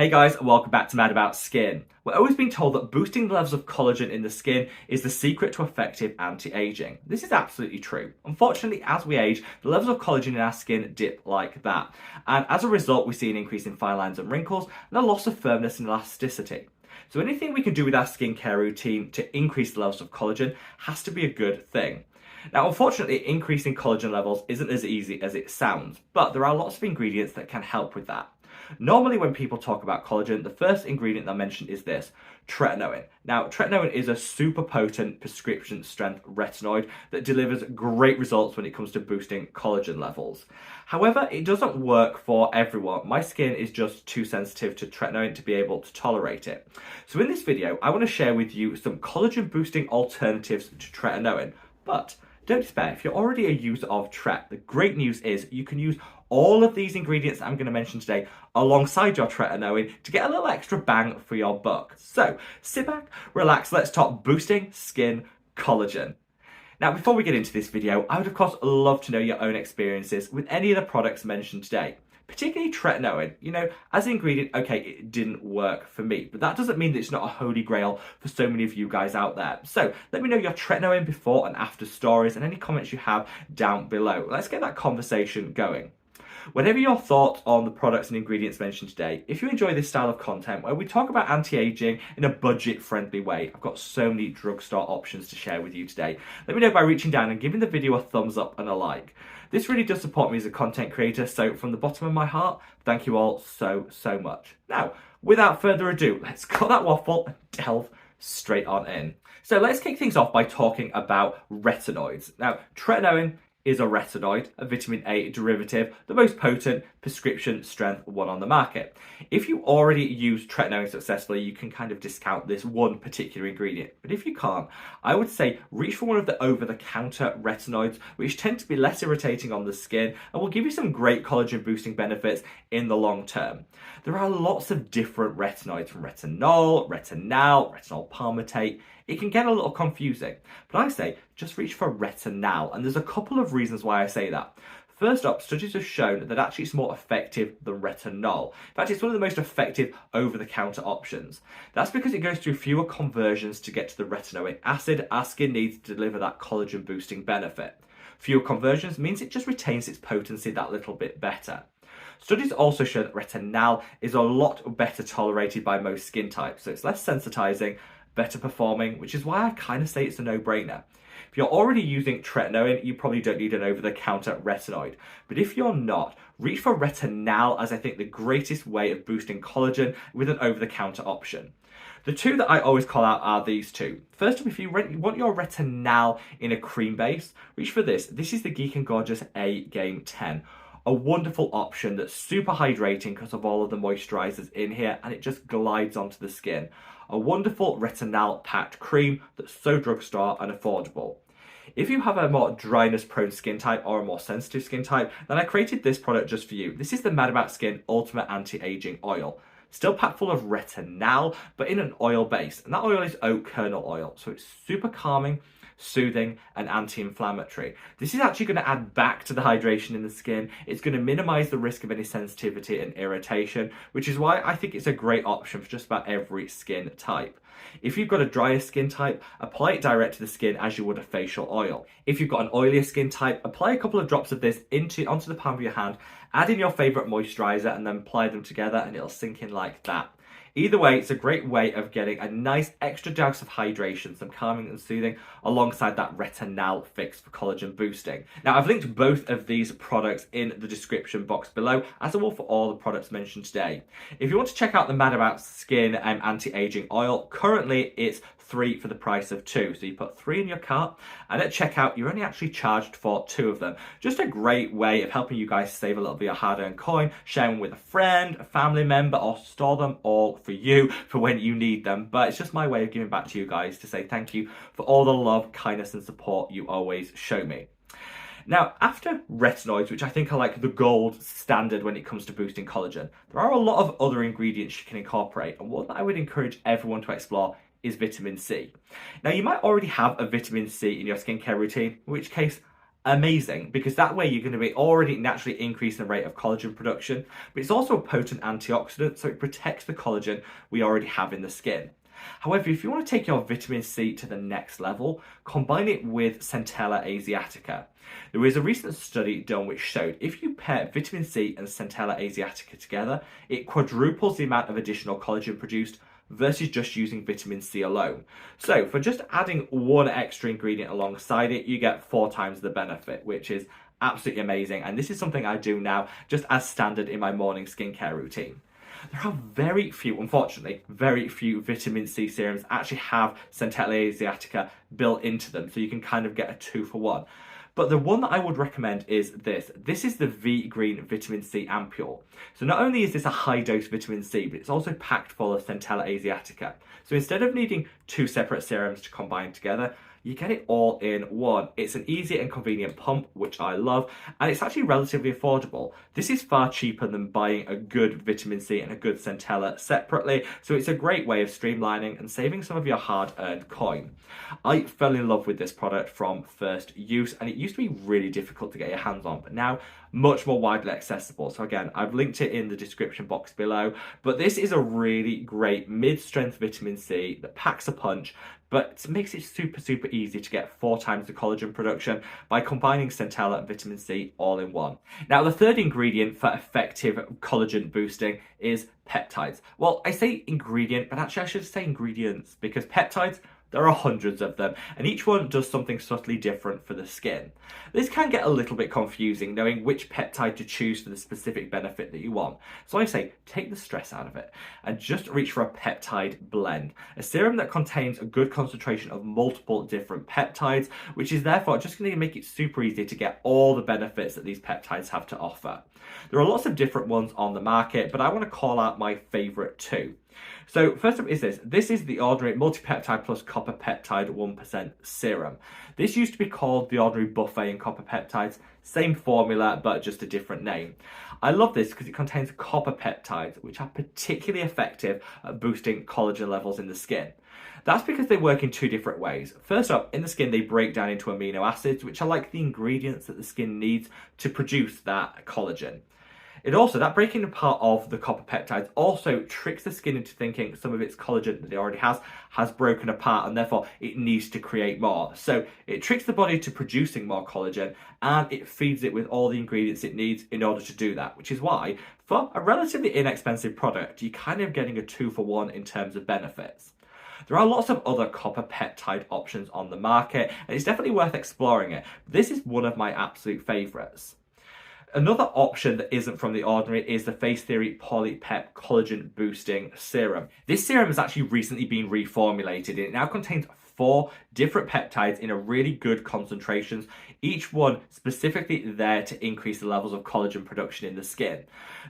Hey guys, and welcome back to Mad About Skin. We're always being told that boosting the levels of collagen in the skin is the secret to effective anti-aging. This is absolutely true. Unfortunately, as we age, the levels of collagen in our skin dip like that. And as a result, we see an increase in fine lines and wrinkles and a loss of firmness and elasticity. So anything we can do with our skincare routine to increase the levels of collagen has to be a good thing. Now, unfortunately, increasing collagen levels isn't as easy as it sounds, but there are lots of ingredients that can help with that. Normally, when people talk about collagen, the first ingredient they'll mention is this, tretinoin. Now, tretinoin is a super potent prescription strength retinoid that delivers great results when it comes to boosting collagen levels. However, it doesn't work for everyone. My skin is just too sensitive to tretinoin to be able to tolerate it. So in this video, I want to share with you some collagen boosting alternatives to tretinoin. But don't despair, if you're already a user of Tret, the great news is you can use all of these ingredients I'm going to mention today alongside your tretinoin to get a little extra bang for your buck. So sit back, relax, let's talk boosting skin collagen. Now, before we get into this video, I would of course love to know your own experiences with any of the products mentioned today. Particularly tretinoin, as an ingredient, okay, it didn't work for me, but that doesn't mean that it's not a holy grail for so many of you guys out there. So let me know your tretinoin before and after stories and any comments you have down below. Let's get that conversation going. Whatever your thoughts on the products and ingredients mentioned today, if you enjoy this style of content where we talk about anti-aging in a budget-friendly way, I've got so many drugstore options to share with you today. Let me know by reaching down and giving the video a thumbs up and a like. This really does support me as a content creator, so from the bottom of my heart, thank you all so much. Now, without further ado, let's cut that waffle and delve straight on in. So let's kick things off by talking about retinoids. Now, tretinoin is a retinoid, a vitamin A derivative, the most potent prescription strength one on the market. If you already use tretinoin successfully, you can kind of discount this one particular ingredient. But if you can't, I would say reach for one of the over-the-counter retinoids, which tend to be less irritating on the skin and will give you some great collagen boosting benefits in the long term. There are lots of different retinoids, from retinol, retinal palmitate. It can get a little confusing, but I say just reach for retinal, and there's a couple of reasons why I say that. First up, studies have shown that actually it's more effective than retinol. In fact, it's one of the most effective over-the-counter options. That's because it goes through fewer conversions to get to the retinoic acid our skin needs to deliver that collagen boosting benefit. Fewer conversions means it just retains its potency that little bit better. Studies also show that retinal is a lot better tolerated by most skin types, so it's less sensitizing, better performing, which is why I kind of say it's a no-brainer. If you're already using tretinoin, you probably don't need an over-the-counter retinoid. But if you're not, reach for retinal as I think the greatest way of boosting collagen with an over-the-counter option. The two that I always call out are these two. First up, if you want your retinal in a cream base, reach for this. This is the Geek and Gorgeous A Game 10. A wonderful option that's super hydrating because of all of the moisturizers in here, and it just glides onto the skin. A wonderful retinal packed cream that's so drugstore and affordable. If you have a more dryness prone skin type or a more sensitive skin type, then I created this product just for you. This is the Mad About Skin Ultimate Anti-Aging Oil. Still packed full of retinal, but in an oil base. And that oil is oat kernel oil, so it's super calming, soothing and anti-inflammatory. This is actually going to add back to the hydration in the skin. It's going to minimize the risk of any sensitivity and irritation, which is why I think it's a great option for just about every skin type. If you've got a drier skin type, apply it direct to the skin as you would a facial oil. If you've got an oilier skin type, apply a couple of drops of this onto the palm of your hand, add in your favorite moisturizer and then apply them together and it'll sink in like that. Either way, it's a great way of getting a nice extra dose of hydration, some calming and soothing, alongside that retinal fix for collagen boosting. Now, I've linked both of these products in the description box below, as I will for all the products mentioned today. If you want to check out the Mad About Skin anti-aging oil, currently it's 3 for the price of 2. So you put 3 in your cart, and at checkout, you're only actually charged for 2 of them. Just a great way of helping you guys save a little bit of hard-earned coin, share them with a friend, a family member, or store them all for you for when you need them. But it's just my way of giving back to you guys to say thank you for all the love, kindness, and support you always show me. Now, after retinoids, which I think are like the gold standard when it comes to boosting collagen, there are a lot of other ingredients you can incorporate, and one that I would encourage everyone to explore is vitamin C. Now, you might already have a vitamin C in your skincare routine, in which case Amazing, because that way you're going to be already naturally increasing the rate of collagen production, but it's also a potent antioxidant, so it protects the collagen we already have in the skin. However, if you want to take your vitamin C to the next level, combine it with Centella asiatica. There was a recent study done which showed if you pair vitamin C and Centella asiatica together, it quadruples the amount of additional collagen produced versus just using vitamin C alone. So for just adding one extra ingredient alongside it, you get 4 times the benefit, which is absolutely amazing. And this is something I do now just as standard in my morning skincare routine. There are very few, unfortunately, very few vitamin C serums actually have Centella asiatica built into them, so you can kind of get a 2 for 1. But the one that I would recommend is this. This is the V Green Vitamin C Ampule. So not only is this a high dose vitamin C, but it's also packed full of Centella asiatica. So instead of needing 2 separate serums to combine together, you get it all in one. It's an easy and convenient pump, which I love, and it's actually relatively affordable. This is far cheaper than buying a good vitamin C and a good Centella separately, so it's a great way of streamlining and saving some of your hard-earned coin. I fell in love with this product from first use, and it used to be really difficult to get your hands on, but now much more widely accessible. So again, I've linked it in the description box below, but this is a really great mid-strength vitamin C that packs a punch, but makes it super easy to get 4 times the collagen production by combining Centella and vitamin C all in one. Now, the third ingredient for effective collagen boosting is peptides. Well, I say ingredient, but actually I should say ingredients, because peptides, there are hundreds of them, and each one does something subtly different for the skin. This can get a little bit confusing knowing which peptide to choose for the specific benefit that you want. So I say, take the stress out of it and just reach for a peptide blend, a serum that contains a good concentration of multiple different peptides, which is therefore just going to make it super easy to get all the benefits that these peptides have to offer. There are lots of different ones on the market, but I want to call out my favorite 2. So first up is this. This is the ordinary multipeptide plus copper peptide 1% serum. This used to be called the ordinary buffet in copper peptides. Same formula, but just a different name. I love this because it contains copper peptides, which are particularly effective at boosting collagen levels in the skin. That's because they work in 2 different ways. First up, in the skin, they break down into amino acids, which are like the ingredients that the skin needs to produce that collagen. That breaking apart of the copper peptides also tricks the skin into thinking some of its collagen that it already has broken apart, and therefore it needs to create more. So it tricks the body to producing more collagen, and it feeds it with all the ingredients it needs in order to do that, which is why for a relatively inexpensive product, you're kind of getting a 2 for 1 in terms of benefits. There are lots of other copper peptide options on the market, and it's definitely worth exploring it. This is one of my absolute favourites. Another option that isn't from the ordinary is the Face Theory Polypep Collagen Boosting Serum. This serum has actually recently been reformulated, and it now contains 4 different peptides in a really good concentrations, each one specifically there to increase the levels of collagen production in the skin.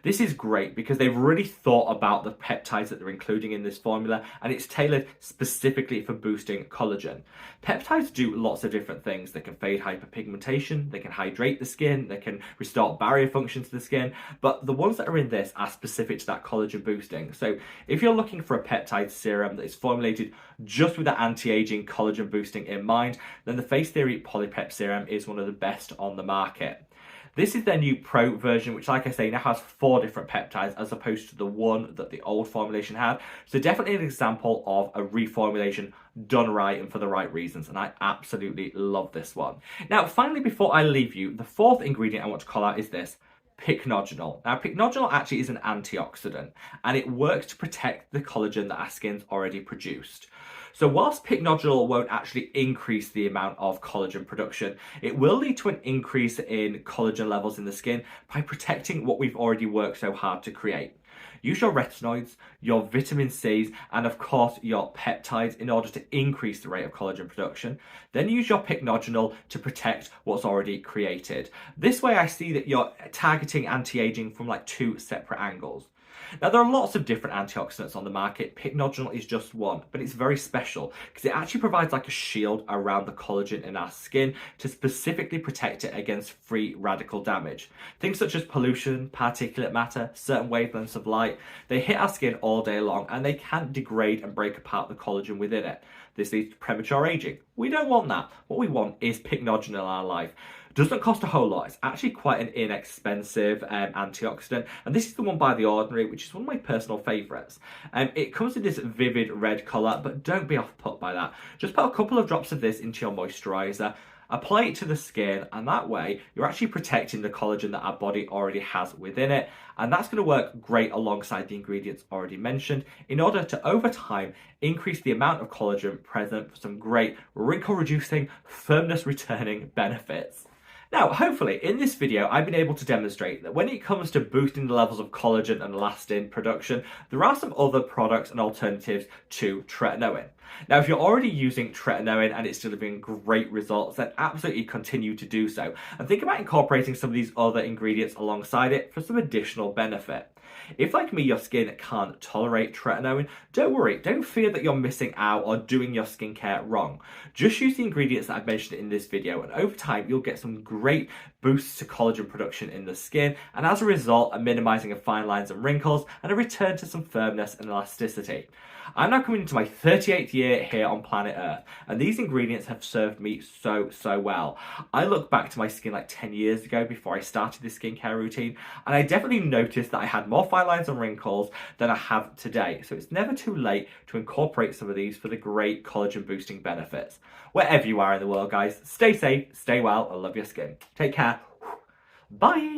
This is great because they've really thought about the peptides that they're including in this formula, and it's tailored specifically for boosting collagen. Peptides do lots of different things. They can fade hyperpigmentation, they can hydrate the skin, they can restore barrier function to the skin, but the ones that are in this are specific to that collagen boosting. So if you're looking for a peptide serum that is formulated just with that anti-aging collagen boosting in mind, then the Face Theory Polypep Serum is one of the best on the market. This is their new Pro version, which, like I say, now has 4 different peptides as opposed to the one that the old formulation had. So definitely an example of a reformulation done right and for the right reasons, and I absolutely love this one. Now, finally, before I leave you, the 4th ingredient I want to call out is this. Pycnogenol. Now, pycnogenol actually is an antioxidant, and it works to protect the collagen that our skin's already produced. So whilst pycnogenol won't actually increase the amount of collagen production, it will lead to an increase in collagen levels in the skin by protecting what we've already worked so hard to create. Use your retinoids, your vitamin C's, and of course your peptides in order to increase the rate of collagen production. Then use your pycnogenol to protect what's already created. This way I see that you're targeting anti-aging from like 2 separate angles. Now, there are lots of different antioxidants on the market. Pycnogenol is just one, but it's very special because it actually provides like a shield around the collagen in our skin to specifically protect it against free radical damage. Things such as pollution, particulate matter, certain wavelengths of light, they hit our skin all day long and they can degrade and break apart the collagen within it. This leads to premature aging. We don't want that. What we want is pycnogenol in our life. Doesn't cost a whole lot. It's actually quite an inexpensive antioxidant, and this is the one by The Ordinary, which is one of my personal favourites. It comes in this vivid red colour, but don't be off put by that. Just put a couple of drops of this into your moisturiser, apply it to the skin, and that way you're actually protecting the collagen that our body already has within it, and that's going to work great alongside the ingredients already mentioned in order to, over time, increase the amount of collagen present for some great wrinkle reducing, firmness returning benefits. Now, hopefully, in this video, I've been able to demonstrate that when it comes to boosting the levels of collagen and elastin production, there are some other products and alternatives to tretinoin. Now, if you're already using tretinoin and it's delivering great results, then absolutely continue to do so. And think about incorporating some of these other ingredients alongside it for some additional benefit. If, like me, your skin can't tolerate tretinoin, don't worry, don't fear that you're missing out or doing your skincare wrong. Just use the ingredients that I've mentioned in this video, and over time you'll get some great boosts to collagen production in the skin, and as a result, a minimizing of fine lines and wrinkles, and a return to some firmness and elasticity. I'm now coming into my 38th year here on planet Earth, and these ingredients have served me so well. I look back to my skin like 10 years ago before I started this skincare routine, and I definitely noticed that I had more fine lines and wrinkles than I have today. So it's never too late to incorporate some of these for the great collagen boosting benefits. Wherever you are in the world, guys, stay safe, stay well, and love your skin. Take care. Bye.